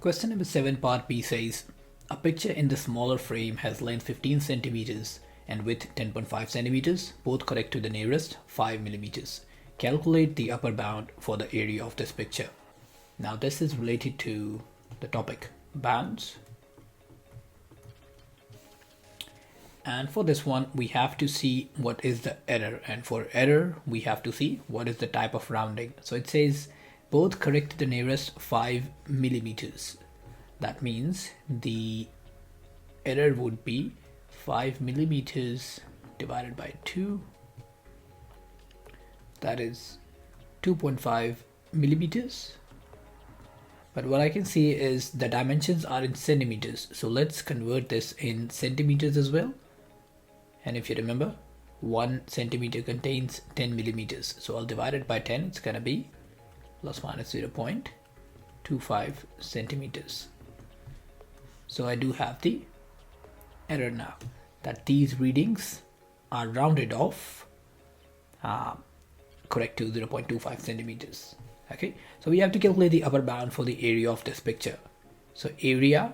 Question number 7 part B says, a picture in the smaller frame has length 15 centimeters and width 10.5 centimeters, both correct to the nearest 5 millimeters. Calculate the upper bound for the area of this picture. Now this is related to the topic bounds. And for this one, we have to see what is the error. And for error, we have to see what is the type of rounding. So it says both correct to the nearest 5 millimeters. That means the error would be 5 millimeters divided by 2. That is 2.5 millimeters. But what I can see is the dimensions are in centimeters. So let's convert this in centimeters as well. And if you remember, 1 centimeter contains 10 millimeters. So I'll divide it by 10. It's going to be plus minus 0.25 centimeters. So I do have the error now that these readings are rounded off correct to 0.25 centimeters. Okay, so we have to calculate the upper bound for the area of this picture. So area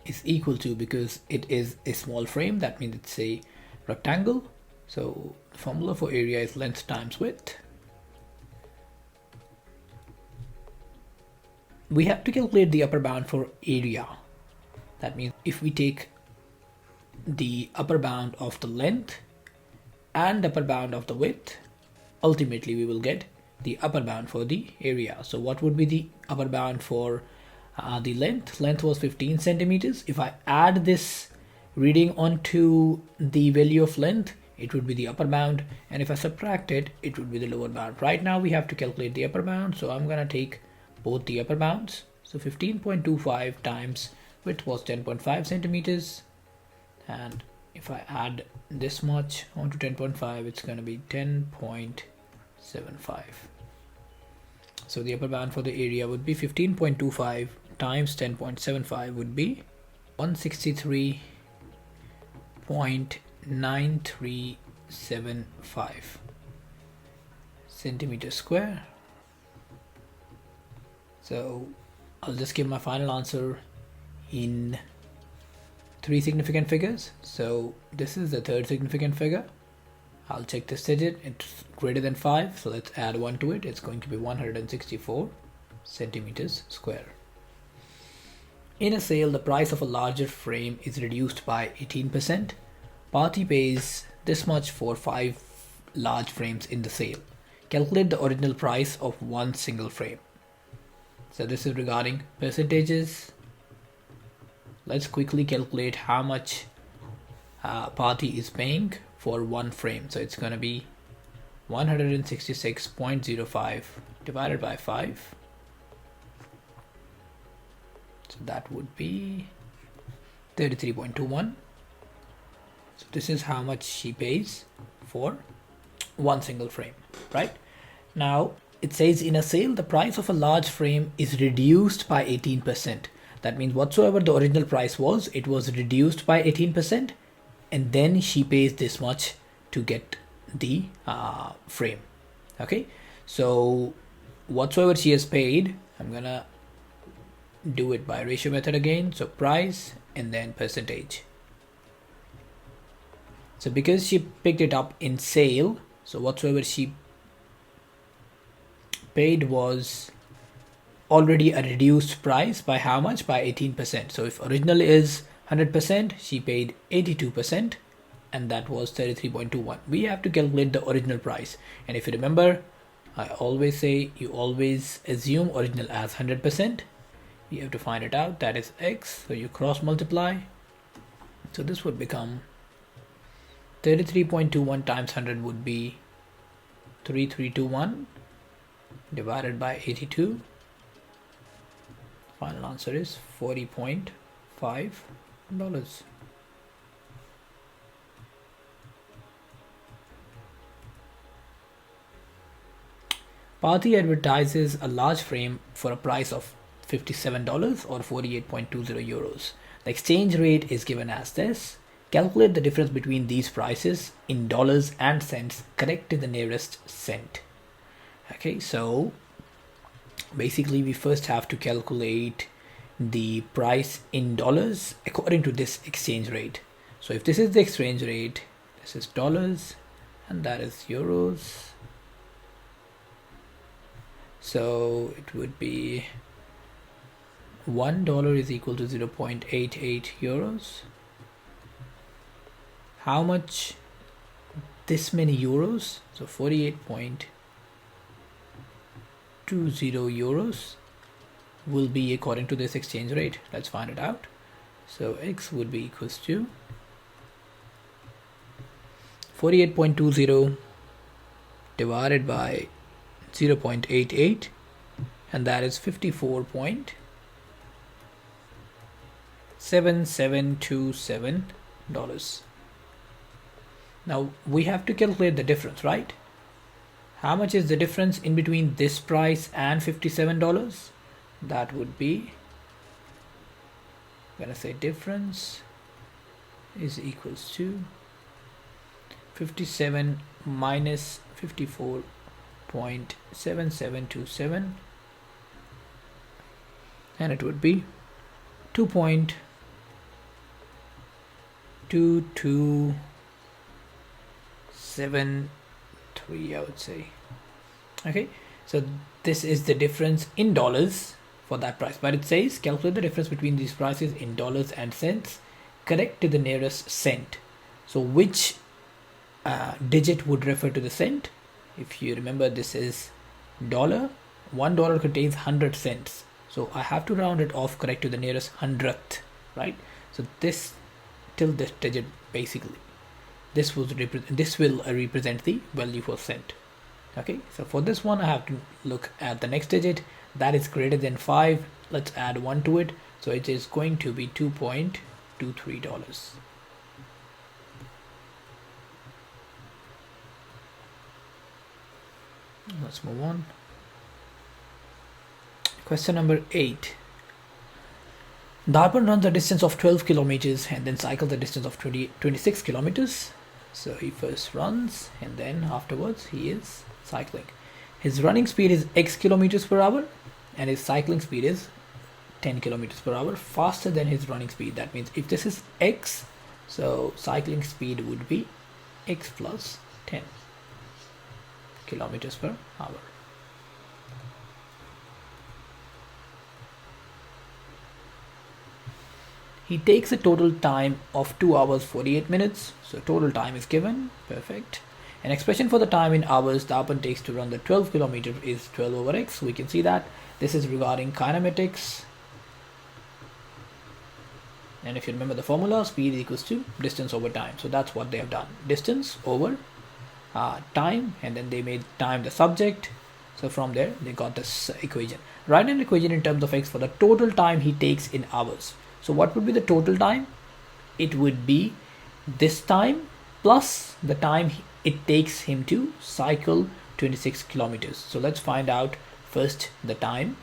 is equal to, because it is a small frame, that means it's a rectangle. So the formula for area is length times width. We have to calculate the upper bound for area. That means if we take the upper bound of the length and upper bound of the width, ultimately we will get the upper bound for the area. So what would be the upper bound for the length? Length was 15 centimeters. If I add this reading onto the value of length, it would be the upper bound, and if I subtract it, it would be the lower bound. Right now we have to calculate the upper bound, so I'm gonna take both the upper bounds. So 15.25 times width was 10.5 centimeters, and if I add this much onto 10.5, it's gonna be 10.75. So the upper bound for the area would be 15.25 times 10.75 would be 163.9375 centimeters square. So I'll just give my final answer in 3 significant figures. So this is the third significant figure. I'll check this digit. It's greater than 5, so let's add 1 to it. It's going to be 164 centimeters square. In a sale, the price of a larger frame is reduced by 18%. Party pays this much for 5 large frames in the sale. Calculate the original price of one single frame. So this is regarding percentages. Let's quickly calculate how much party is paying for one frame. So it's going to be 166.05 divided by 5. So that would be 33.21. So this is how much she pays for one single frame, right? Now it says in a sale, the price of a large frame is reduced by 18%. That means whatsoever the original price was, it was reduced by 18%, and then she pays this much to get the frame. Okay, so whatsoever she has paid, I'm gonna do it by ratio method again. So price and then percentage. So because she picked it up in sale, so whatsoever she paid was already a reduced price by how much? By 18%. So if original is 100%, she paid 82%, and that was 33.21. We have to calculate the original price, and if you remember, I always say you always assume original as 100%. You have to find it out, that is x, so you cross multiply. So this would become 33.21 times 100 would be 3321 divided by 82. Final answer is $40.5. Party advertises a large frame for a price of $57 or 48.20 euros. The exchange rate is given as this. Calculate the difference between these prices in dollars and cents, correct to the nearest cent. Okay, so basically we first have to calculate the price in dollars according to this exchange rate. So if this is the exchange rate, this is dollars and that is euros. So it would be $1 is equal to 0.88 euros. How much? This many euros. So 48.20 euros will be according to this exchange rate. Let's find it out. So x would be equals to 48.20 divided by 0.88, and that is $54.7727. Now we have to calculate the difference, right? How much is the difference in between this price and $57? That would be, I'm gonna say difference is equals to 57 minus 54.7727, and it would be 2.2273, I would say. Okay, so this is the difference in dollars for that price, but it says calculate the difference between these prices in dollars and cents, correct to the nearest cent. So which digit would refer to the cent? If you remember, this is dollar. $1 contains 100 cents, so I have to round it off correct to the nearest hundredth, right? So this till this digit, basically this will represent the value for cent. Okay, so for this one I have to look at the next digit that is greater than 5. Let's add 1 to it, so it is going to be $2.23. Let's move on. Question number 8. Darpan runs a distance of 12 kilometers and then cycles the distance of 26 kilometers. So he first runs and then afterwards he is cycling. His running speed is x kilometers per hour and his cycling speed is 10 kilometers per hour faster than his running speed. That means if this is x, so cycling speed would be x plus 10 kilometers per hour. He takes a total time of 2 hours 48 minutes. So total time is given. Perfect. An expression for the time in hours Darpan takes to run the 12 kilometer is 12 over x. We can see that this is regarding kinematics. And if you remember the formula, speed equals to distance over time. So that's what they have done. Distance over time, and then they made time the subject. So from there they got this equation. Write an equation in terms of x for the total time he takes in hours. So what would be the total time? It would be this time plus the time it takes him to cycle 26 kilometers. So let's find out first the time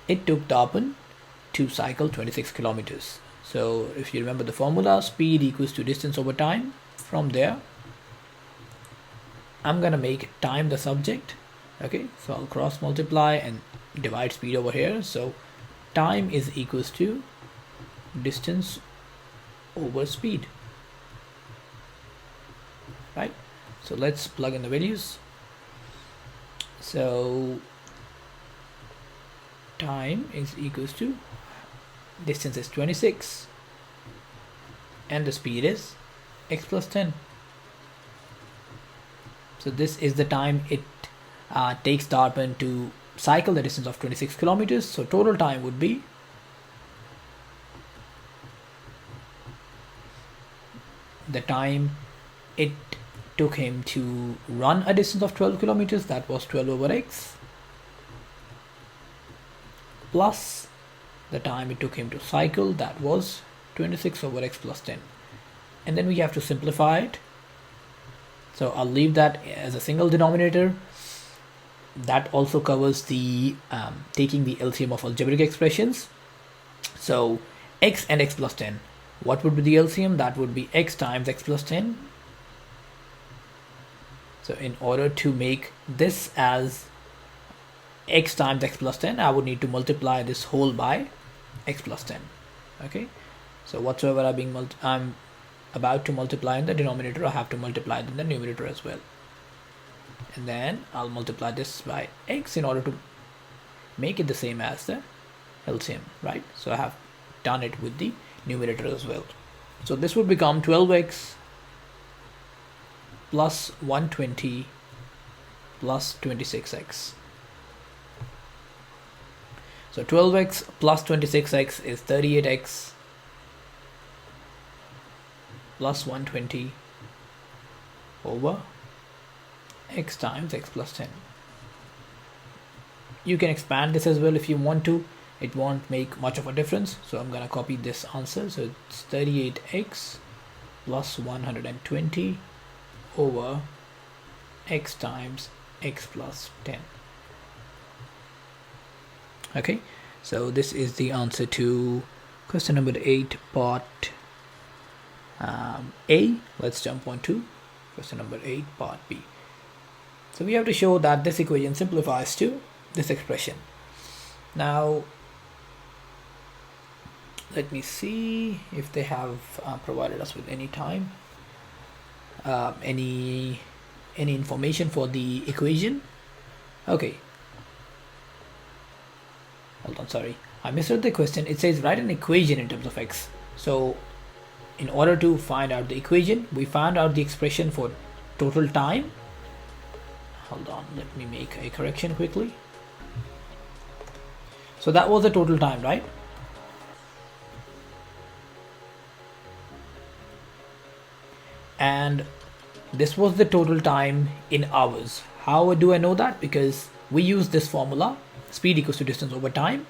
it took Darpan to cycle 26 kilometers. So if you remember the formula, speed equals to distance over time. From there I'm gonna make time the subject. Okay, so I'll cross multiply and divide speed over here. So time is equals to distance over speed, right? So let's plug in the values. So time is equals to distance is 26 and the speed is x plus 10. So this is the time it takes Darpan to cycle the distance of 26 kilometers. So total time would be the time it took him to run a distance of 12 kilometers, that was 12 over x, plus the time it took him to cycle, that was 26 over x plus 10. And then we have to simplify it. So I'll leave that as a single denominator. That also covers the taking the LCM of algebraic expressions. So x and x plus 10. What would be the LCM? That would be x times x plus 10. So in order to make this as x times x plus 10, I would need to multiply this whole by x plus 10. Okay, so whatsoever I'm about to multiply in the denominator, I have to multiply it in the numerator as well. And then I'll multiply this by x in order to make it the same as the LCM, right? So I have done it with the numerator as well. So this would become 12x plus 120 plus 26x. So 12x plus 26x is 38x plus 120 over x times x plus 10. You can expand this as well if you want to. It won't make much of a difference. So I'm going to copy this answer. So it's 38x plus 120 over x times x plus 10. Okay, so this is the answer to question number 8 part A. Let's jump on to question number 8 part B. So we have to show that this equation simplifies to this expression. Now let me see if they have provided us with any time, any information for the equation. Okay, hold on, sorry, I misread the question. It says write an equation in terms of x. So in order to find out the equation, we found out the expression for total time. Hold on, let me make a correction quickly. So that was the total time, right? And this was the total time in hours. How do I know that? Because we use this formula, speed equals to distance over time,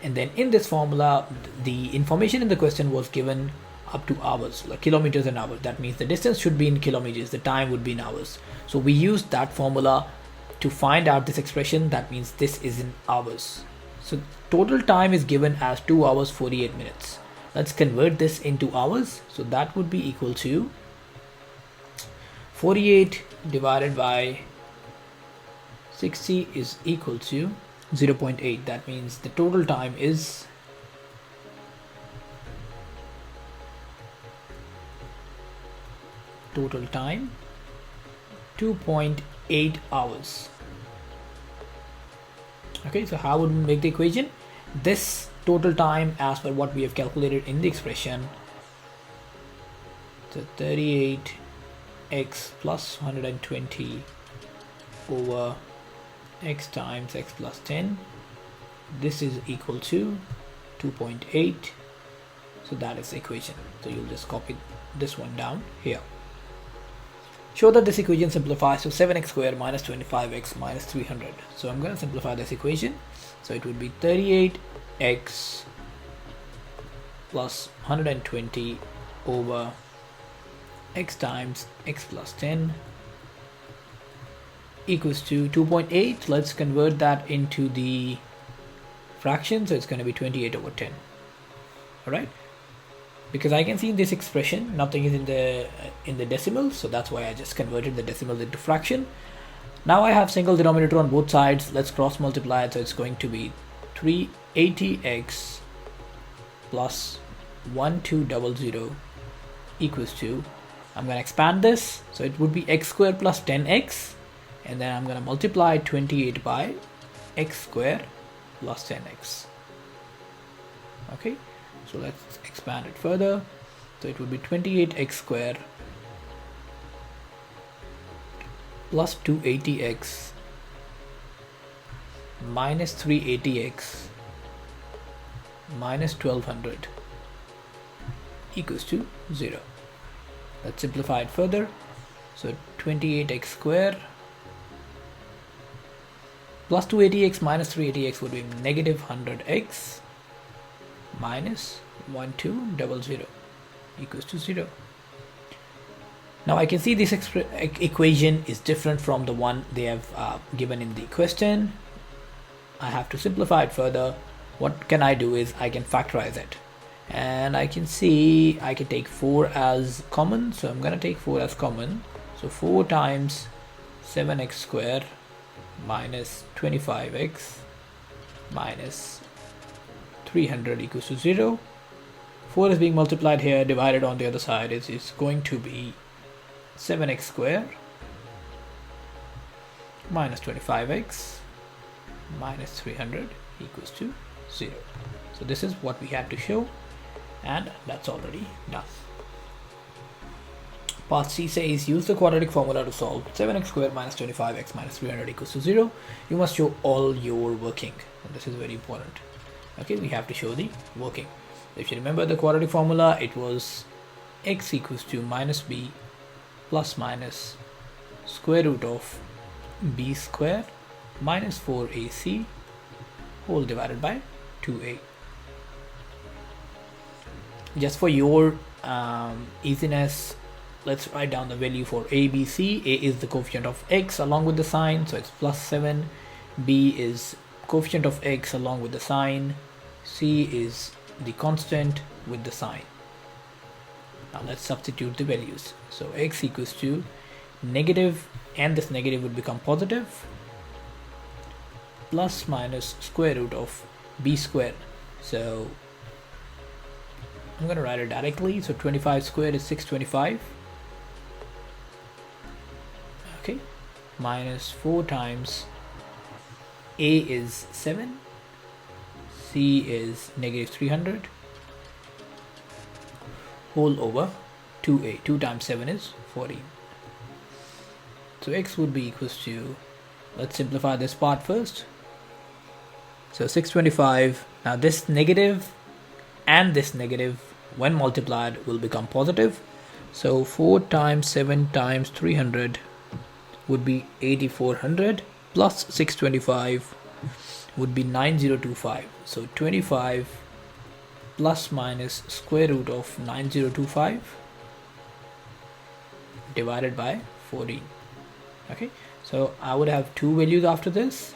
and then in this formula the information in the question was given up to hours, like kilometers an hour. That means the distance should be in kilometers, the time would be in hours. So we used that formula to find out this expression. That means this is in hours. So total time is given as 2 hours 48 minutes. Let's convert this into hours. So that would be equal to 48 divided by 60 is equal to 0.8. That means the total time is total time 2.8 hours. Okay, so how would we make the equation? This total time as per what we have calculated in the expression, so 38x plus 120 over x times x plus 10, this is equal to 2.8. so that is the equation. So you'll just copy this one down here. Show that this equation simplifies to 7x squared minus 25x minus 300. So I'm going to simplify this equation. So it would be 38x plus 120 over x times x plus 10 equals to 2.8. Let's convert that into the fraction. So it's going to be 28 over 10. All right. Because I can see in this expression nothing is in the decimal, so that's why I just converted the decimal into fraction. Now I have single denominator on both sides. Let's cross multiply it. So it's going to be 380x plus 1200 equals to, I'm going to expand this, so it would be x squared plus 10x, and then I'm going to multiply 28 by x squared plus 10x. Okay, so let's expand it further. So it would be 28x squared plus 280x minus 380x minus 1200 equals to 0. Let's simplify it further. So 28x squared plus 280x minus 380x would be negative 100x minus 1200 equals to 0. Now I can see this equation is different from the one they have given in the question. I have to simplify it further. What can I do is I can factorize it, and I can see I can take 4 as common. So I'm going to take 4 as common. So 4 times 7x squared minus 25x minus 300 equals to 0. 4 is being multiplied here, divided on the other side is going to be 7x squared minus 25x minus 300 equals to 0. So this is what we had to show, and that's already done. Part C says use the quadratic formula to solve 7x squared minus 25x minus 300 equals to 0. You must show all your working, and this is very important. Okay, we have to show the working. If you remember the quadratic formula, it was x equals to minus b plus minus square root of b squared minus 4ac whole divided by 2a. Just for your easiness, let's write down the value for a, b, c. A is the coefficient of x along with the sign, so it's plus 7. B is coefficient of x along with the sign. C is the constant with the sign. Now let's substitute the values. So x equals to negative, and this negative would become positive, plus minus square root of b squared. So I'm going to write it directly. So 25 squared is 625. Okay, minus 4 times a is 7, c is negative 300 whole over 2a. 2 times 7 is 14. So x would be equals to, let's simplify this part first. So 625. Now this negative and this negative when multiplied will become positive. So 4 times 7 times 300 would be 8400 plus 625 would be 9025. So 25 plus minus square root of 9025 divided by 14. Okay, so I would have two values after this.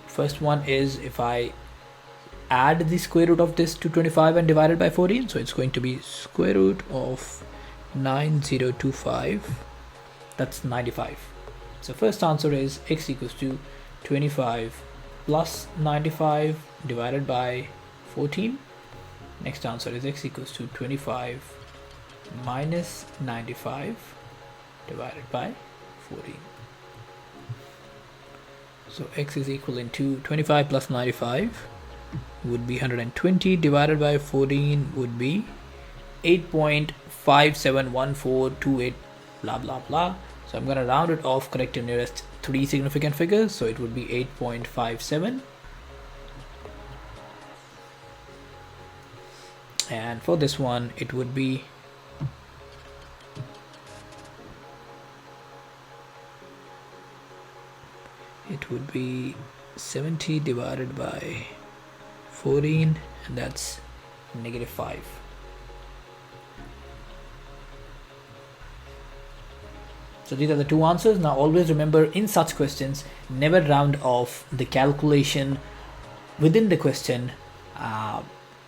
First one is if I add the square root of this to 25 and divide it by 14, so it's going to be square root of 9025, that's 95. So first answer is x equals to 25 plus 95 divided by 14. Next answer is x equals to 25 minus 95 divided by 14. So x is equivalent to 25 plus 95 would be 120 divided by 14 would be 8.571428 blah blah blah. So I'm going to round it off, correct to nearest 3 significant figures, so it would be 8.57. And for this one it would be 70 divided by 14, and that's negative 5. So these are the two answers. Now always remember, in such questions, never round off the calculation within the question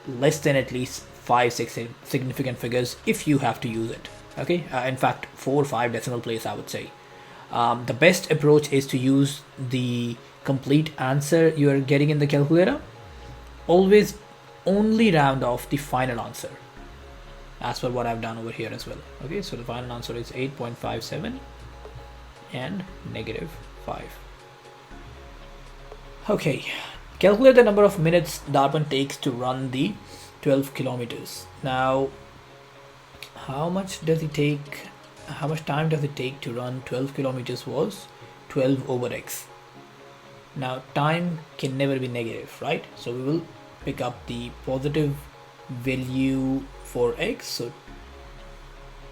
less than at least 5-6 significant figures if you have to use it. Okay, in fact 4 or 5 decimal place I would say. The best approach is to use the complete answer you are getting in the calculator. Always only round off the final answer, as per what I've done over here as well. Okay, so the final answer is 8.57 and negative 5. Okay, calculate the number of minutes Darpan takes to run the 12 kilometers. Now, how much time does it take to run 12 kilometers was 12 over x. Now time can never be negative, right? So we will pick up the positive value for x. So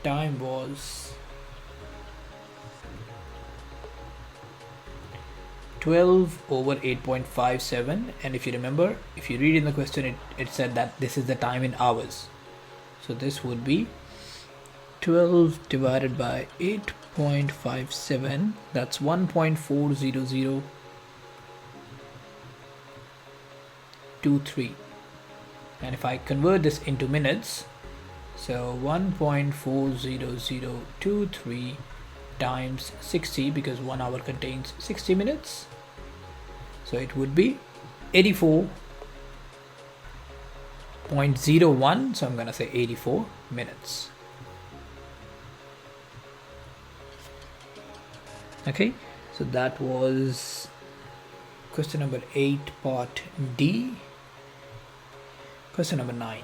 time was 12 over 8.57, and if you remember, if you read in the question, it said that this is the time in hours. So this would be 12 divided by 8.57, that's 1.40023. And if I convert this into minutes, so 1.40023 times 60, because 1 hour contains 60 minutes, So it would be 84.01. So I'm gonna say 84 minutes. Okay, so that was question number 8, part D. Question number 9.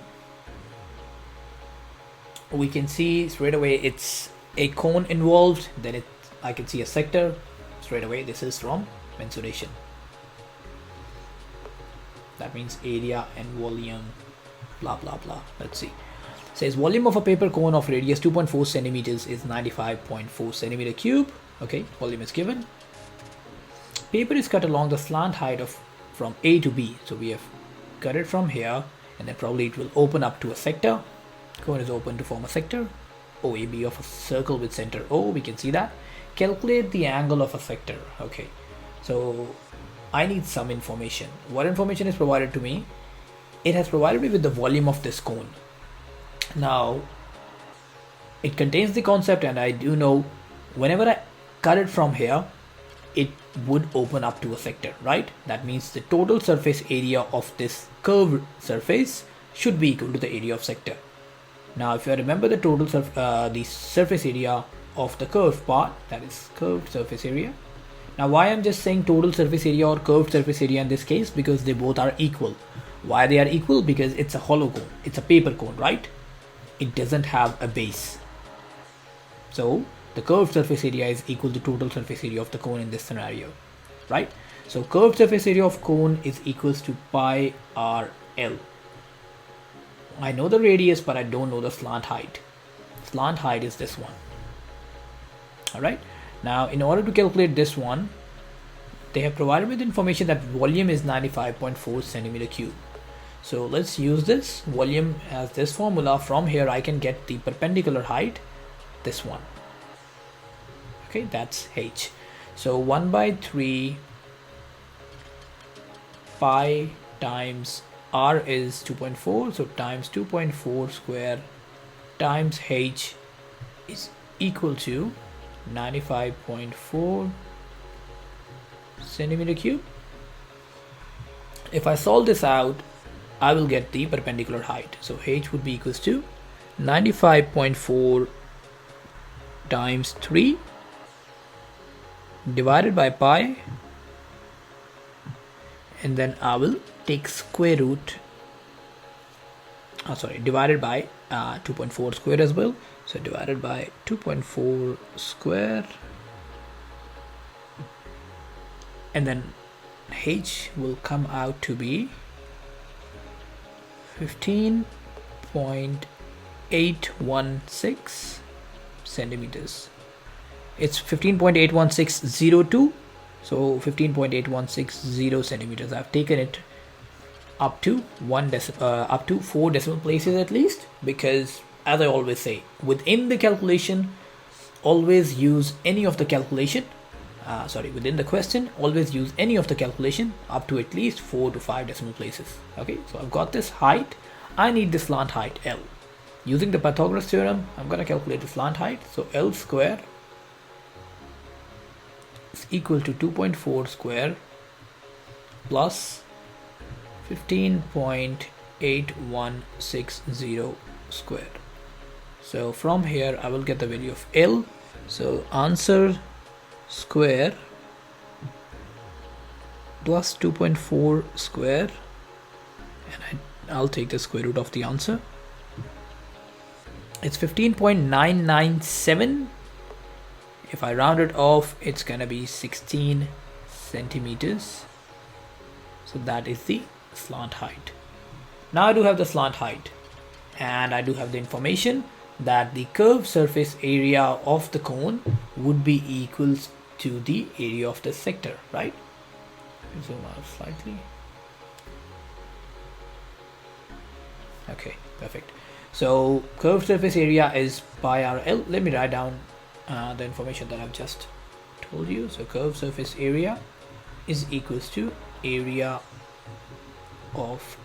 We can see straight away it's a cone involved, then I can see a sector. Straight away this is from mensuration. That means area and volume, blah blah blah. Let's see. It says volume of a paper cone of radius 2.4 centimeters is 95.4 centimeter cube. Okay, volume is given. Paper is cut along the slant height of from A to B. So we have cut it from here, and then probably it will open up to a sector. Cone is open to form a sector. OAB of a circle with center O. We can see that. Calculate the angle of a sector. Okay, so I need some information. What information is provided to me? It has provided me with the volume of this cone. Now, it contains the concept, and I do know whenever I cut it from here, it would open up to a sector, right? That means the total surface area of this curved surface should be equal to the area of sector. Now, if you remember the total the surface area of the curved part, that is curved surface area. Now, why I'm just saying total surface area or curved surface area in this case? Because they both are equal. Why they are equal? Because it's a hollow cone. It's a paper cone, right? It doesn't have a base. So the curved surface area is equal to total surface area of the cone in this scenario, right? So curved surface area of cone is equals to pi RL. I know the radius, but I don't know the slant height. Slant height is this one. All right. Now, in order to calculate this one, they have provided with information that volume is 95.4 centimeter cube. So let's use this. Volume as this formula. From here, I can get the perpendicular height, this one. Okay, that's h. So 1/3 pi times r is 2.4. So times 2.4 square times h is equal to 95.4 centimeter cube. If I solve this out, I will get the perpendicular height. So h would be equals to 95.4 times 3 divided by pi, and then I will take square root, divided by 2.4 square as well. So divided by 2.4 square, and then h will come out to be 15.816 centimeters. It's 15.81602. So 15.8160 centimeters. I've taken it up to 4 decimal places at least, because as I always say, within the calculation, always use any of the calculation. Within the question, always use any of the calculation up to at least 4 to 5 decimal places. Okay, so I've got this height. I need the slant height L. Using the Pythagoras theorem, I'm going to calculate the slant height. So L square is equal to 2.4 square plus 15.8160 square. So from here I will get the value of L. So answer square plus 2.4 square, and I'll take the square root of the answer. It's 15.997. If I round it off, it's gonna be 16 centimeters. So that is the slant height. Now I do have the slant height, and I do have the information that the curved surface area of the cone would be equal to the area of the sector, right? Zoom out slightly. Okay, perfect. So curved surface area is pi RL. Let me write down the information that I've just told you. So curved surface area is equals to area of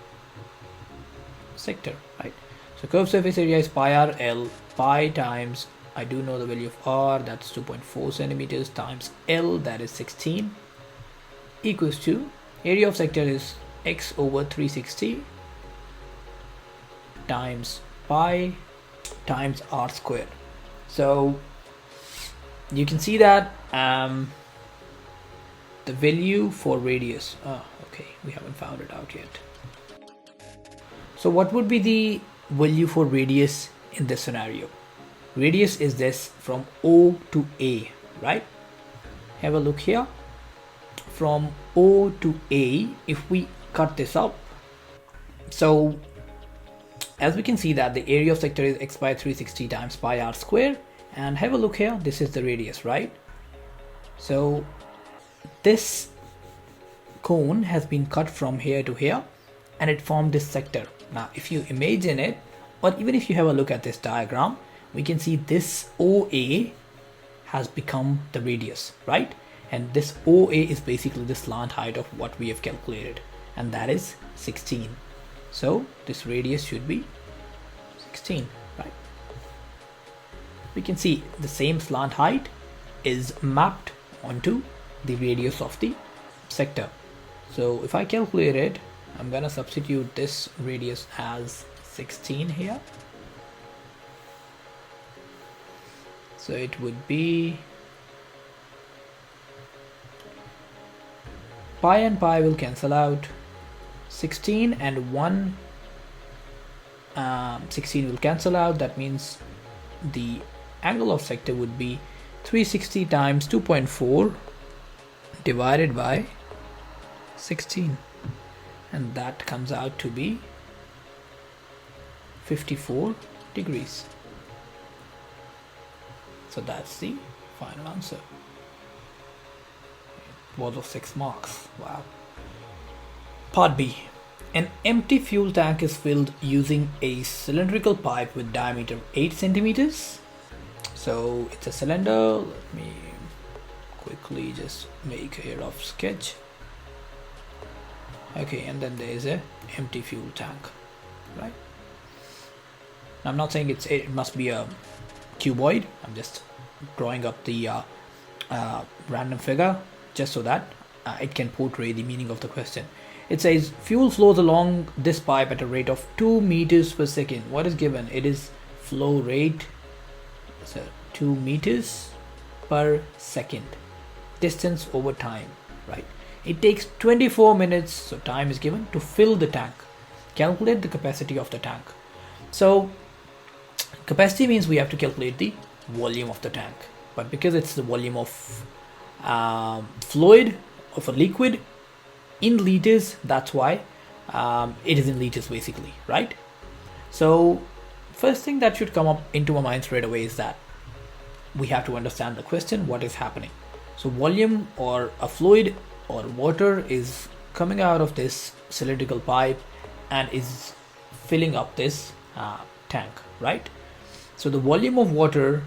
sector, right? So curved surface area is pi RL. Pi times, I do know the value of r, that's 2.4 centimeters, times L, that is 16, equals to area of sector is x over 360 times pi times r squared. So you can see that the value for radius, okay, we haven't found it out yet. So what would be the value for radius in this scenario? Radius is this from O to A, right? Have a look here. From O to A, if we cut this up, so as we can see that the area of sector is x by 360 times pi r square, and have a look here, this is the radius, right? So this cone has been cut from here to here and it formed this sector. Now if you imagine it, or even if you have a look at this diagram, we can see this OA has become the radius, right? And this OA is basically the slant height of what we have calculated, and that is 16. So this radius should be 16, right? We can see the same slant height is mapped onto the radius of the sector. So if I calculate it, I'm gonna substitute this radius as 16 here. So it would be pi and pi will cancel out, 16 and 1 16 will cancel out. That means the angle of sector would be 360 times 2.4 divided by 16, and that comes out to be 54 degrees. So that's the final answer. It was of 6 marks. Wow. Part B. An empty fuel tank is filled using a cylindrical pipe with diameter 8 centimeters. So it's a cylinder. Let me quickly just make a rough sketch. Okay, and then there is a empty fuel tank, right? I'm not saying it must be a cuboid. I'm just drawing up the random figure just so that it can portray the meaning of the question. It says fuel flows along this pipe at a rate of 2 meters per second. What is given? It is flow rate, so 2 meters per second. Distance over time, right? It takes 24 minutes, so time is given, to fill the tank. Calculate the capacity of the tank. So capacity means we have to calculate the volume of the tank, but because it's the volume of fluid, of a liquid, in liters, that's why it is in liters basically, right? So first thing that should come up into my mind straight away is that we have to understand the question, what is happening. So volume, or a fluid or water, is coming out of this cylindrical pipe and is filling up this tank, right? So the volume of water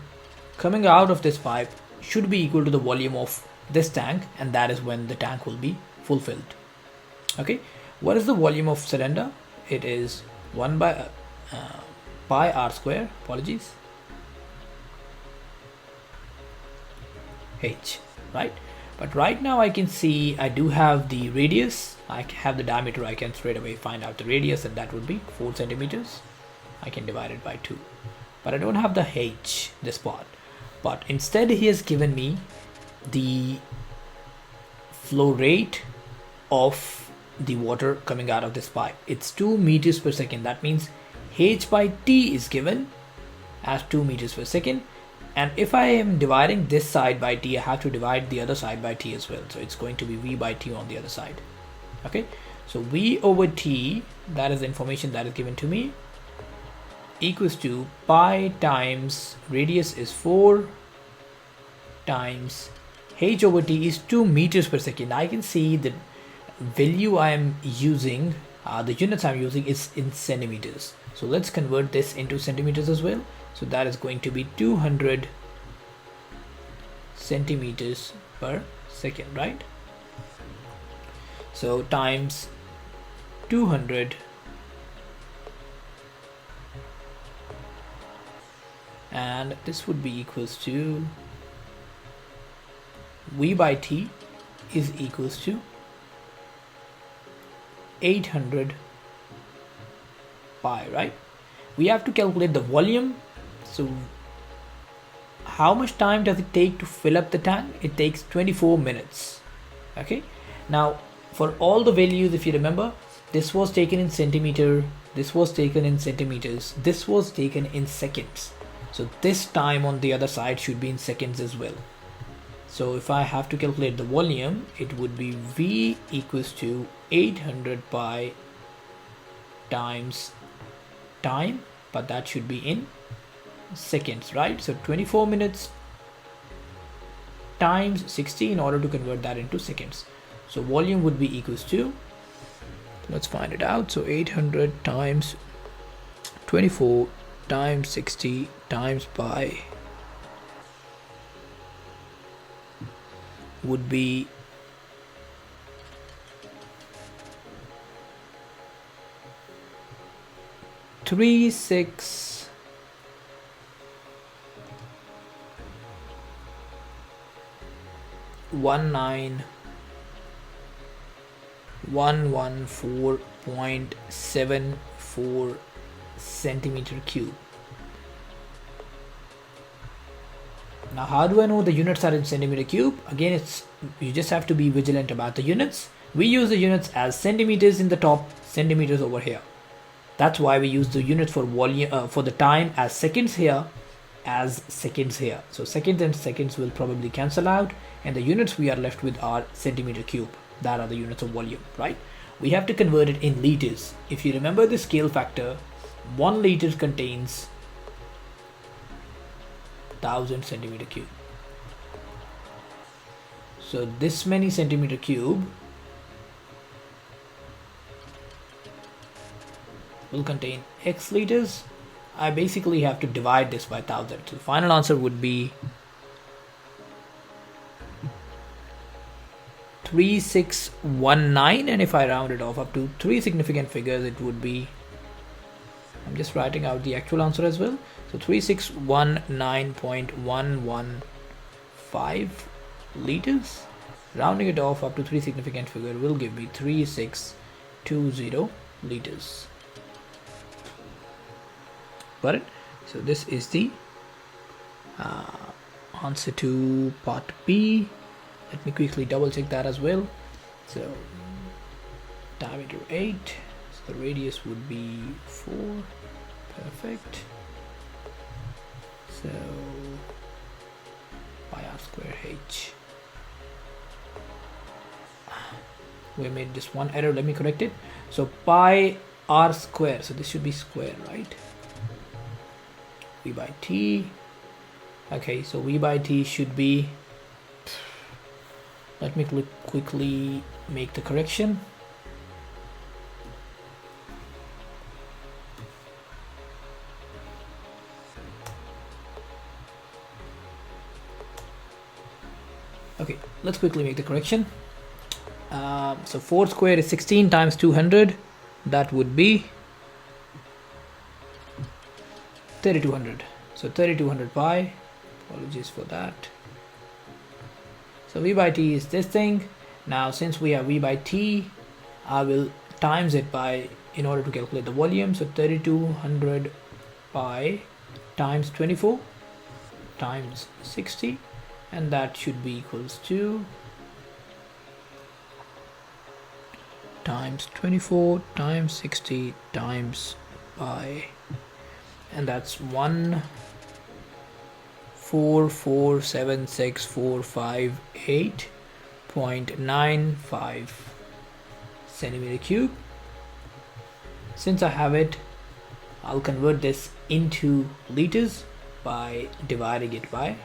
coming out of this pipe should be equal to the volume of this tank, and that is when the tank will be fulfilled. Okay, what is the volume of cylinder? It is 1 by pi r square, apologies, h, right? But right now I can see I do have the radius, I have the diameter, I can straight away find out the radius, and that would be 4 centimeters. I can divide it by 2, but I don't have the h, this part. But instead he has given me the flow rate of the water coming out of this pipe. It's 2 meters per second. That means h by t is given as 2 meters per second. And if I am dividing this side by t, I have to divide the other side by t as well. So it's going to be v by t on the other side. Okay, so v over t, that is the information that is given to me, equals to pi times radius is 4 times h over t is 2 meters per second. I can see the value I am using, the units I'm using is in centimeters. So let's convert this into centimeters as well. So that is going to be 200 centimeters per second, right? So times 200, and this would be equals to v by t is equals to 800 pi, right? We have to calculate the volume. So how much time does it take to fill up the tank? It takes 24 minutes. Okay, now for all the values, if you remember, this was taken in centimeter, this was taken in centimeters, this was taken in seconds. So this time on the other side should be in seconds as well. So if I have to calculate the volume, it would be V equals to 800 pi times time, but that should be in seconds, right? So 24 minutes times 60 in order to convert that into seconds. So volume would be equals to, let's find it out. So 800 times 24 times 60 times pi would be 36,114.74 centimeter cube. Now how do I know the units are in centimeter cube? Again, you just have to be vigilant about the units. We use the units as centimeters in the top, centimeters over here. That's why we use the units for volume for the time as seconds here, as seconds here. So seconds and seconds will probably cancel out, and the units we are left with are centimeter cube. That are the units of volume, right? We have to convert it in liters. If you remember the scale factor, 1 liter contains 1000 centimeter cube. So this many centimeter cube will contain X liters. I basically have to divide this by 1000. So the final answer would be 3619, and if I round it off up to 3 significant figures, it would be, I'm just writing out the actual answer as well. So 3619.115 liters. Rounding it off up to 3 significant figure will give me 3620 liters. Got it? So this is the answer to part B. Let me quickly double check that as well. So diameter 8, so the radius would be 4. Perfect. So pi r square h. We made just one error, let me correct it. So pi r square, so this should be square, right? V by t. Okay, so V by t should be, let me quickly make the correction. Okay, let's quickly make the correction. So 4 square is 16 times 200. That would be 3200. So 3200 pi. Apologies for that. So V by t is this thing. Now since we have V by t, I will times it by, in order to calculate the volume. So 3200 pi times 24 times 60, and that should be equals to times 24 times 60 times pi, and that's 1447645.95 centimeter cube. Since I have it, I'll convert this into liters by dividing it by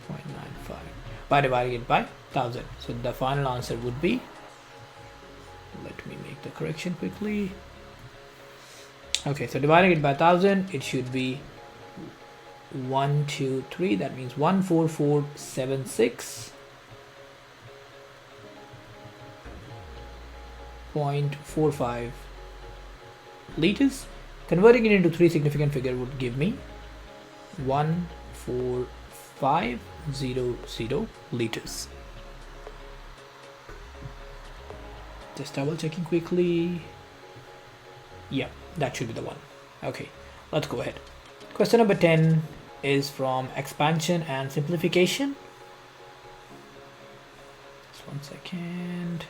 0.95, by dividing it by 1000. So the final answer would be, let me make the correction quickly. Okay, so dividing it by 1000, it should be 123. That means 14476.45 liters. Converting it into 3 significant figure would give me 14500 liters. Just double checking quickly. Yeah, that should be the one. Okay, let's go ahead. Question number 10 is from expansion and simplification. Just 1 second.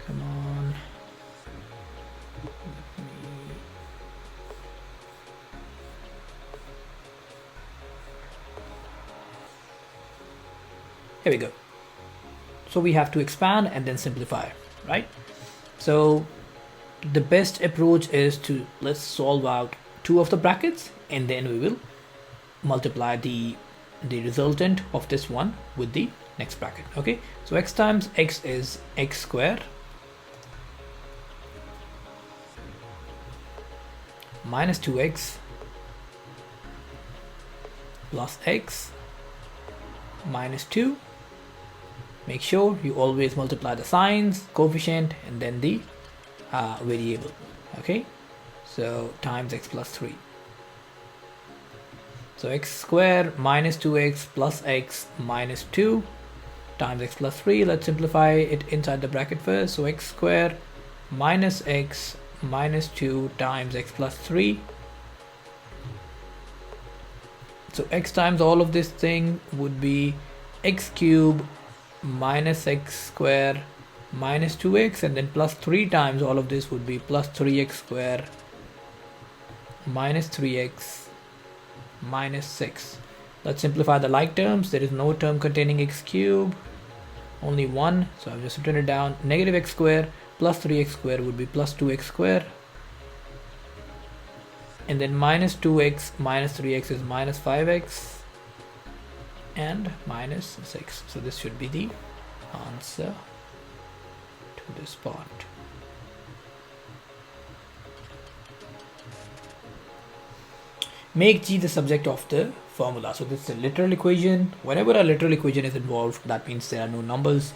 Come on. Here we go. So we have to expand and then simplify, right? So the best approach is to let's solve out two of the brackets and then we will multiply the resultant of this one with the next bracket. Okay, so x times x is x square minus 2x plus x minus 2. Make sure you always multiply the signs, coefficient, and then the variable. Okay, so times x plus 3. So x square minus 2x plus x minus 2 times x plus 3. Let's simplify it inside the bracket first. So x square minus x minus 2 times x plus 3. So x times all of this thing would be x cube minus x square minus 2x, and then plus 3 times all of this would be plus 3x square minus 3x minus 6. Let's simplify the like terms. There is no term containing x cube, only one, so I've just written it down. Negative x square plus 3x square would be plus 2x square, and then minus 2x minus 3x is minus 5x and minus 6. So this should be the answer to this part. Make G the subject of the formula. So this is a literal equation. Whenever a literal equation is involved, that means there are no numbers,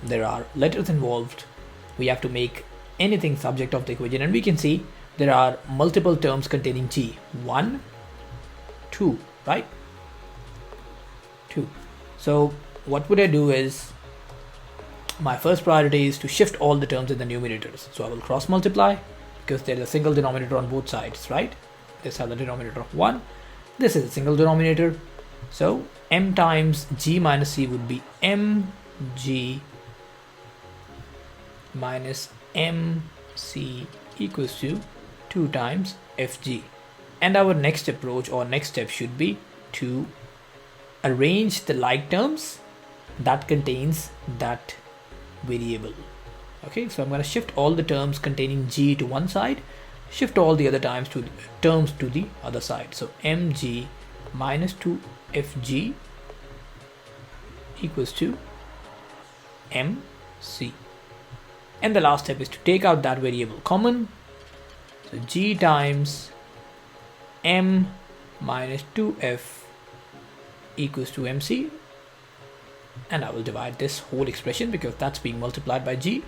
there are letters involved. We have to make anything subject of the equation, and we can see there are multiple terms containing G. 1, 2, right? 2. So what would I do is, my first priority is to shift all the terms in the numerators. So I will cross multiply because there's a single denominator on both sides, right? This has a denominator of 1. This is a single denominator. So m times g minus c would be mg minus mc equals to 2 times fg. And our next approach or next step should be to arrange the like terms that contains that variable. Okay, so I'm going to shift all the terms containing g to one side, shift all the other terms to the other side. So mg minus 2fg equals to mc. And the last step is to take out that variable common. So g times m minus 2f equals to mc, and I will divide this whole expression because that's being multiplied by g.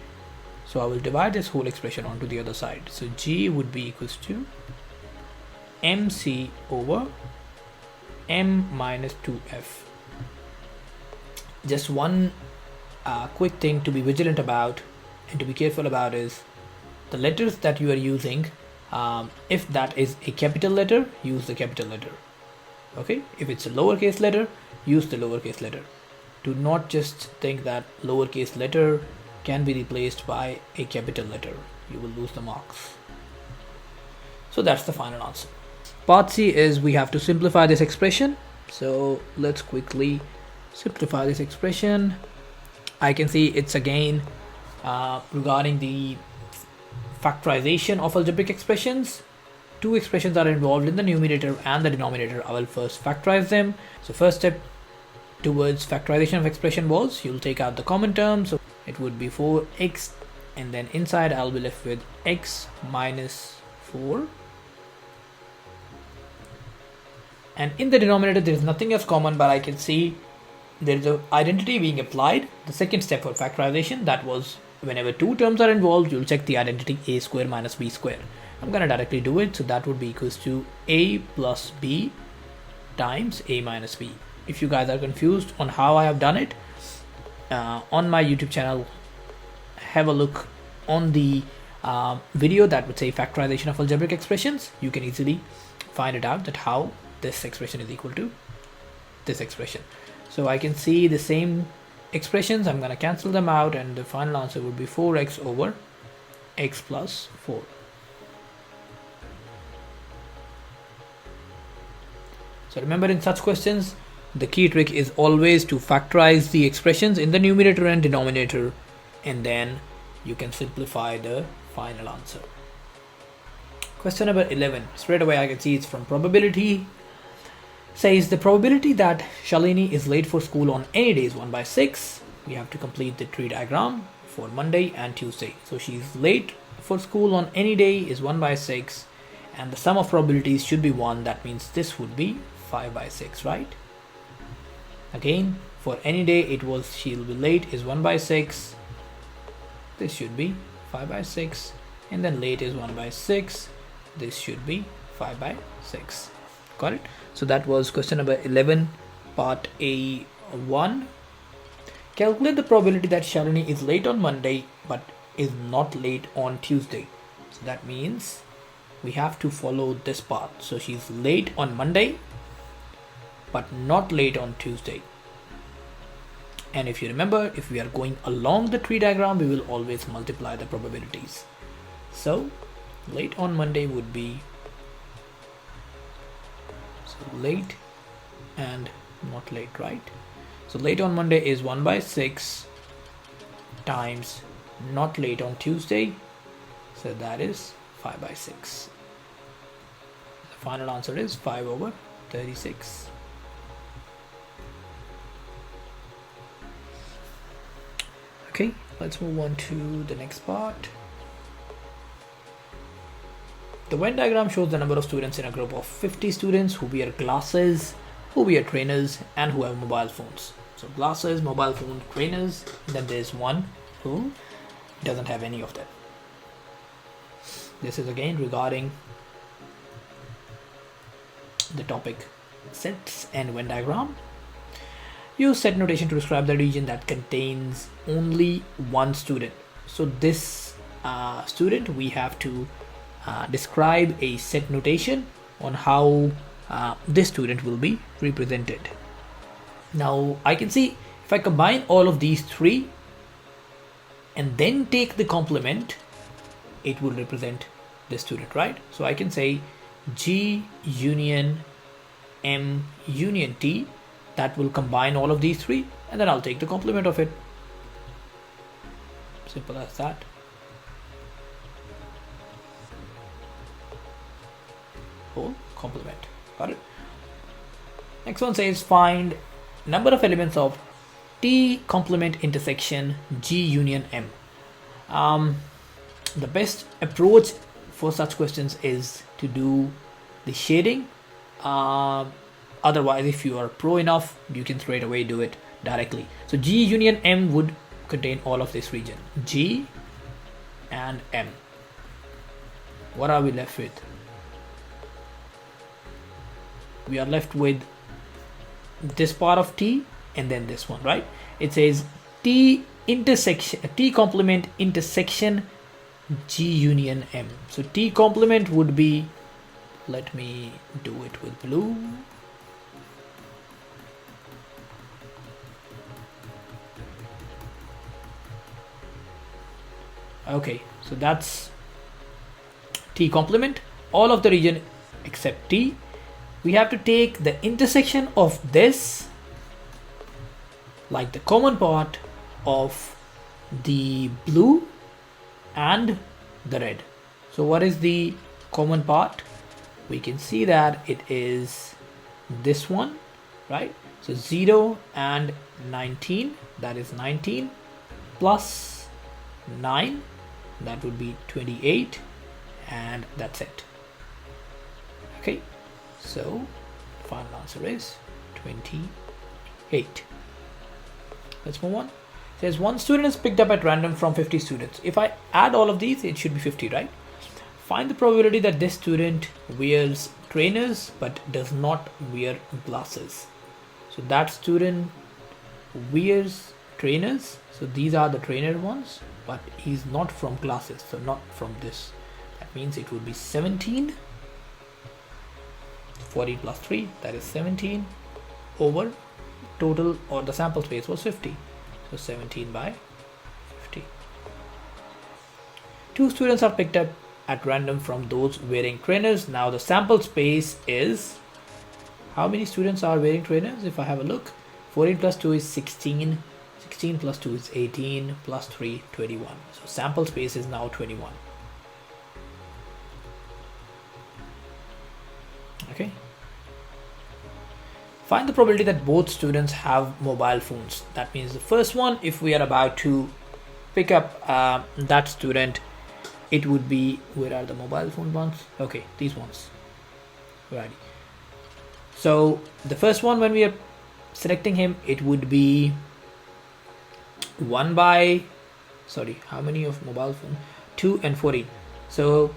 So I will divide this whole expression onto the other side. So g would be equals to mc over m minus 2f. Just one quick thing to be vigilant about and to be careful about is the letters that you are using. If that is a capital letter, use the capital letter. Okay, if it's a lowercase letter, use the lowercase letter. Do not just think that lowercase letter can be replaced by a capital letter. You will lose the marks. So that's the final answer. Part C is we have to simplify this expression. So let's quickly simplify this expression. I can see it's again regarding the factorization of algebraic expressions. Two expressions are involved in the numerator and the denominator. I will first factorize them. So first step towards factorization of expression was you'll take out the common term. So it would be 4x, and then inside I'll be left with x minus 4. And in the denominator there is nothing else common, but I can see there is an identity being applied. The second step for factorization, that was whenever two terms are involved, you'll check the identity a square minus b square. I'm going to directly do it. So that would be equals to a plus b times a minus b. If you guys are confused on how I have done it, on my YouTube channel, have a look on the video that would say factorization of algebraic expressions. You can easily find it out that how this expression is equal to this expression. So I can see the same expressions. I'm going to cancel them out, and the final answer would be 4x over x plus 4. So remember, in such questions, the key trick is always to factorize the expressions in the numerator and denominator, and then you can simplify the final answer. Question number 11. Straight away I can see it's from probability. Says the probability that Shalini is late for school on any day is 1 by 6. We have to complete the tree diagram for Monday and Tuesday. So she's late for school on any day is 1 by 6, and the sum of probabilities should be 1. That means this would be 5 by 6, right? Again, for any day it was she'll be late is 1 by 6. This should be 5 by 6, and then late is 1 by 6. This should be 5 by 6. Got it? So that was question number 11, part A1. Calculate the probability that Shalini is late on Monday but is not late on Tuesday. So that means we have to follow this path. So she's late on Monday but not late on Tuesday. And if you remember, if we are going along the tree diagram, we will always multiply the probabilities. So late on Monday would be, so late and not late, right? So late on Monday is 1 by 6 times not late on Tuesday. So that is 5 by 6. The final answer is 5 over 36. Okay, let's move on to the next part. The Venn diagram shows the number of students in a group of 50 students who wear glasses, who wear trainers, and who have mobile phones. So glasses, mobile phone, trainers, then there's one who doesn't have any of that. This is again regarding the topic sets and Venn diagram. Use set notation to describe the region that contains only one student. So this student, we have to describe a set notation on how this student will be represented. Now I can see if I combine all of these three and then take the complement, it will represent this student, right? So I can say G union M union T. That will combine all of these three, and then I'll take the complement of it. Simple as that. Whole complement. Got it? Next one says find number of elements of T complement intersection G union M. The best approach for such questions is to do the shading. Otherwise, if you are pro enough, you can straight away do it directly. So G union M would contain all of this region, G and M. What are we left with? We are left with this part of T and then this one, right? It says T intersection, T complement intersection G union M. So T complement would be, let me do it with blue. Okay, so that's T complement, all of the region except T. We have to take the intersection of this, like the common part of the blue and the red. So what is the common part? We can see that it is this one, right? So 0 and 19, that is 19 plus 9, that would be 28, and that's it. Okay, so final answer is 28. Let's move on. It says one student is picked up at random from 50 students. If I add all of these, it should be 50, right? Find the probability that this student wears trainers but does not wear glasses. So that student wears trainers, so these are the trainer ones, but he's not from glasses, so not from this. That means it would be 17, 14 plus 3, that is 17 over total, or the sample space was 50, so 17 by 50. Two students are picked up at random from those wearing trainers. Now the sample space is, how many students are wearing trainers? If I have a look, 14 plus 2 is 16, 16 plus 2 is 18, plus 3, 21. So sample space is now 21. Okay. Find the probability that both students have mobile phones. That means the first one, if we are about to pick up that student, it would be, where are the mobile phone ones? Okay, these ones. Right. So the first one, when we are selecting him, it would be 1 by, sorry, how many of mobile phone? 2 and 14. So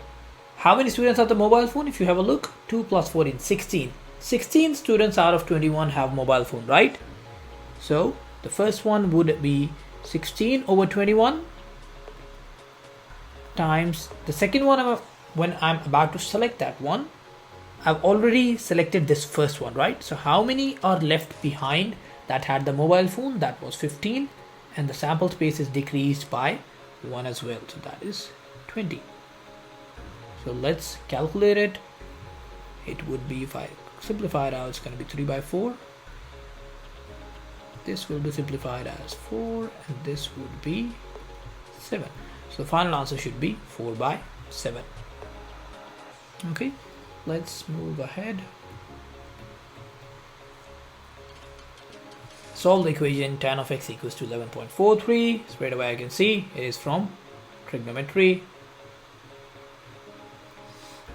how many students have the mobile phone? If you have a look, 2 plus 14, 16. 16 students out of 21 have mobile phone, right? So the first one would be 16 over 21 times the second one. When I'm about to select that one, I've already selected this first one, right? So how many are left behind that had the mobile phone? That was 15, and the sample space is decreased by 1 as well, so that is 20. So let's calculate it. It would be, if I simplify it out, it's going to be 3 by 4. This will be simplified as 4, and this would be 7. So the final answer should be 4 by 7. Okay, let's move ahead. Solve the equation tan of x equals to 11.43. Straight away I can see it is from trigonometry.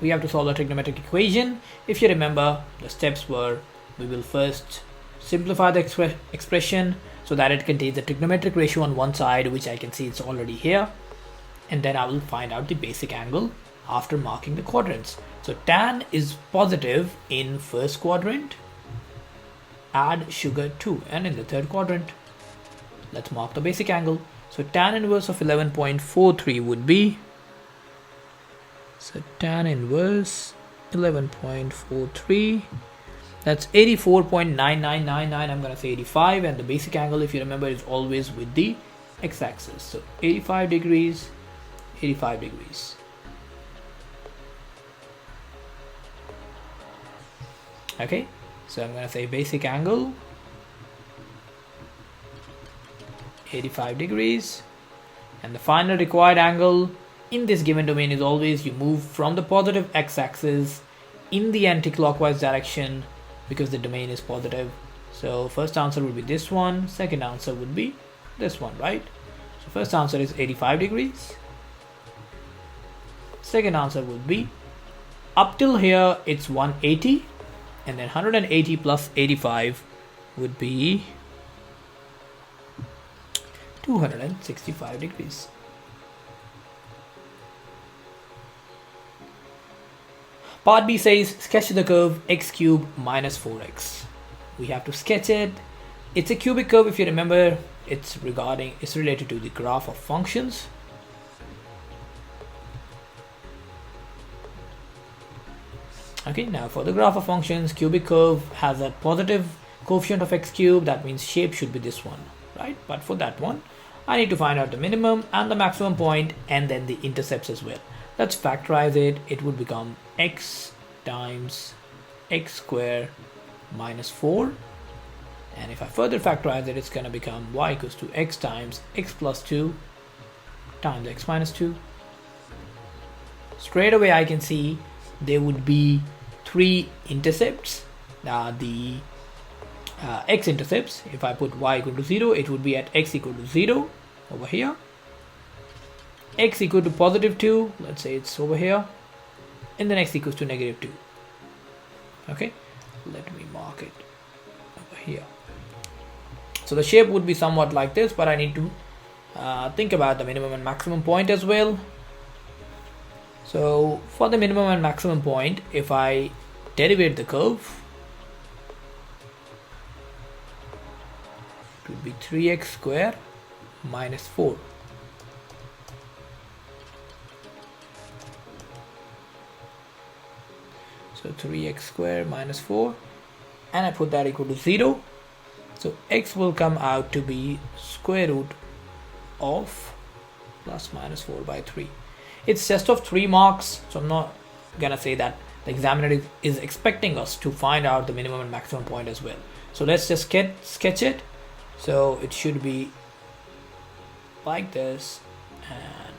We have to solve the trigonometric equation. If you remember, the steps were, we will first simplify the expression so that it contains the trigonometric ratio on one side, which I can see it's already here, and then I will find out the basic angle after marking the quadrants. So tan is positive in first quadrant, add sugar 2, and in the third quadrant. Let's mark the basic angle. So tan inverse of 11.43 would be, so tan inverse 11.43, that's 84.9999. I'm going to say 85, and the basic angle, if you remember, is always with the x-axis. So 85 degrees, 85 degrees. Okay, so I'm going to say basic angle 85 degrees, and the final required angle in this given domain is always, you move from the positive x-axis in the anti-clockwise direction because the domain is positive. So first answer would be this one, second answer would be this one, right? So first answer is 85 degrees. Second answer would be, up till here it's 180, and then 180 plus 85 would be 265 degrees. Part B says, sketch the curve x cube minus 4x. We have to sketch it. It's a cubic curve, if you remember. It's related to the graph of functions. Okay, now for the graph of functions, cubic curve has a positive coefficient of x cube. That means shape should be this one, right? But for that one, I need to find out the minimum and the maximum point, and then the intercepts as well. Let's factorize it. It would become x times x square minus 4. And if I further factorize it, it's going to become y equals to x times x plus 2 times x minus 2. Straight away I can see there would be 3 intercepts. The x-intercepts, if I put y equal to 0, it would be at x equal to 0 over here. X equal to positive 2, let's say it's over here, and then x equals to negative 2. Okay, let me mark it over here. So the shape would be somewhat like this, but I need to think about the minimum and maximum point as well. So for the minimum and maximum point, if I derivate the curve, it would be 3x square minus 4. So 3x square minus 4, and I put that equal to 0. So x will come out to be square root of plus minus 4 by 3. It's just of 3 marks, so I'm not gonna say that the examiner is expecting us to find out the minimum and maximum point as well. So let's just sketch it. So it should be like this, and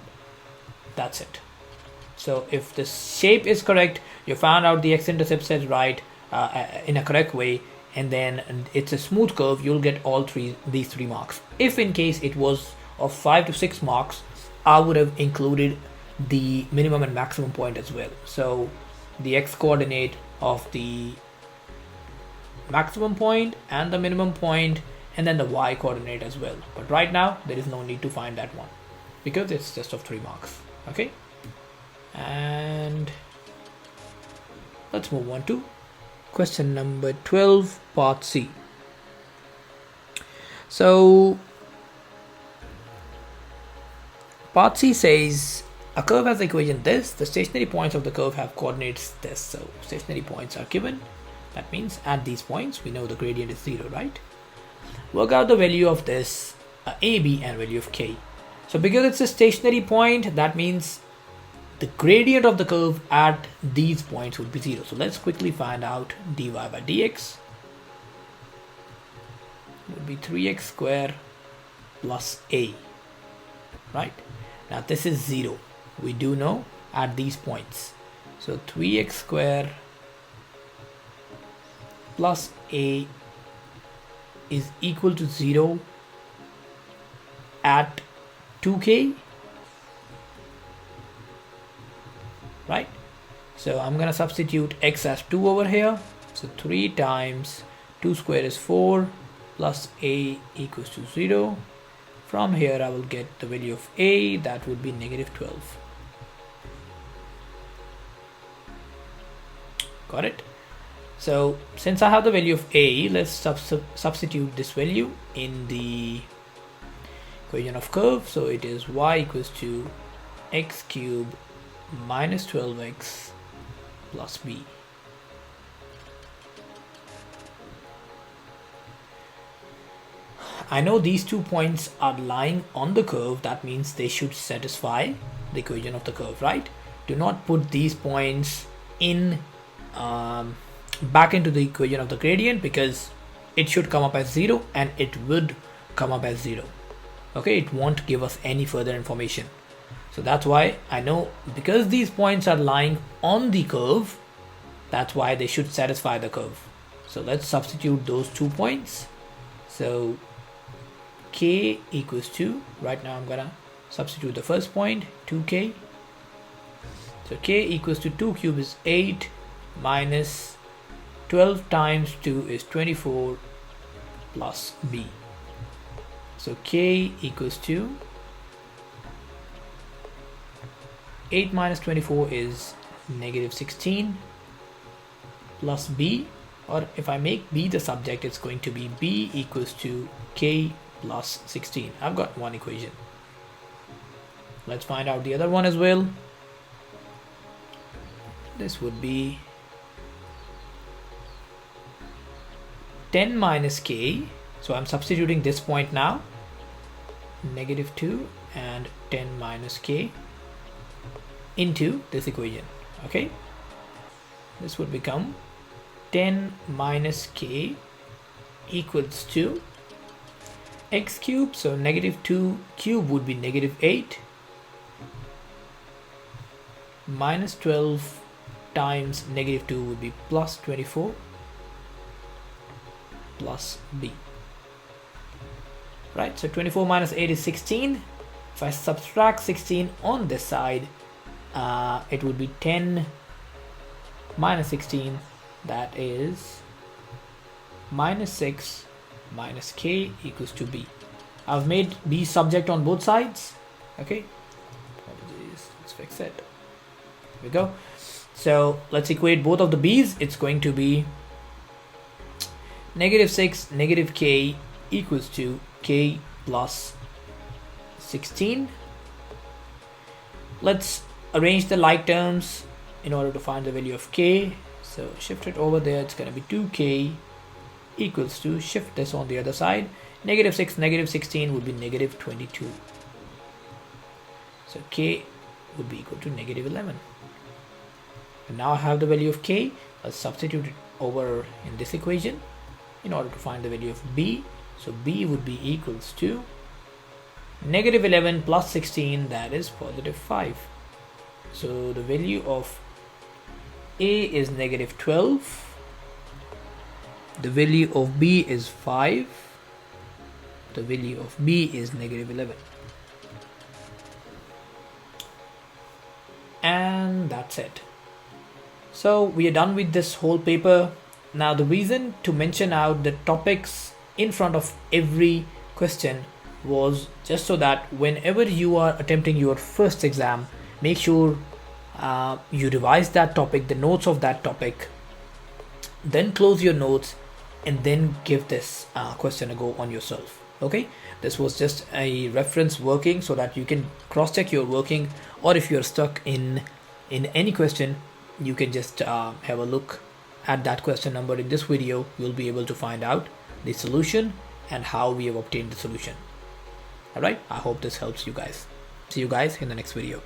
that's it. So if the shape is correct, you found out the x-intercept set right in a correct way, and then it's a smooth curve, you'll get all these three marks. If in case it was of 5 to 6 marks, I would have included the minimum and maximum point as well. So the x coordinate of the maximum point and the minimum point, and then the y coordinate as well. But right now there is no need to find that one because it's just of 3 marks. Okay, and let's move on to question number 12, part C. So part C says a curve has the equation this, the stationary points of the curve have coordinates this. So stationary points are given. That means at these points we know the gradient is 0, right? Work out the value of this a, b, and value of k. So because it's a stationary point, that means the gradient of the curve at these points would be 0. So let's quickly find out dy by dx would be 3x square plus a, right? Now this is 0, we do know, at these points. So 3x square plus a is equal to 0 at 2k, right? So I'm gonna substitute x as 2 over here. So 3 times 2 square is 4 plus a equals to 0. From here I will get the value of a, that would be negative 12. Got it? So since I have the value of a, let's substitute this value in the equation of curve. So it is y equals to x cubed minus 12x plus b. I know these 2 points are lying on the curve, that means they should satisfy the equation of the curve, right? Do not put these points in back into the equation of the gradient, because it should come up as 0 and it would come up as 0. Okay, it won't give us any further information. So that's why I know, because these points are lying on the curve, that's why they should satisfy the curve. So let's substitute those 2 points. So k equals 2. Right now I'm gonna substitute the first point, 2k. So k equals to 2 cube is 8 minus 12 times 2 is 24 plus b. So k equals to 8 minus 24 is negative 16 plus b, or if I make b the subject, it's going to be b equals to k plus 16. I've got one equation. Let's find out the other one as well. This would be 10 minus k. So I'm substituting this point now, negative 2 and 10 minus k into this equation. Okay, this would become 10 minus k equals to x cubed. So negative 2 cube would be negative 8 minus 12 times negative 2 would be plus 24 plus b. Right, so 24 minus 8 is 16. If I subtract 16 on this side, it would be 10 minus 16, that is minus 6 minus k equals to b. I've made b subject on both sides. Okay, let's fix it. we go. So let's equate both of the b's. It's going to be -6 negative k equals to k plus 16. Let's arrange the like terms in order to find the value of k. So shift it over there, it's going to be 2k equals to, shift this on the other side, -6 negative 16 would be -22. So k would be equal to -11. And now I have the value of k. Let's substitute it over in this equation in order to find the value of b. So b would be equals to -11 plus 16, that is +5. So the value of a is -12. The value of b is 5. The value of b is -11. And that's it. So we are done with this whole paper. Now the reason to mention out the topics in front of every question was just so that whenever you are attempting your first exam, make sure you revise that topic, the notes of that topic, then close your notes and then give this question a go on yourself. Okay, this was just a reference working so that you can cross-check your working, or if you're stuck in any question, you can just have a look at that question number in this video. You'll be able to find out the solution and how we have obtained the solution. All right, I hope this helps you guys. See you guys in the next video.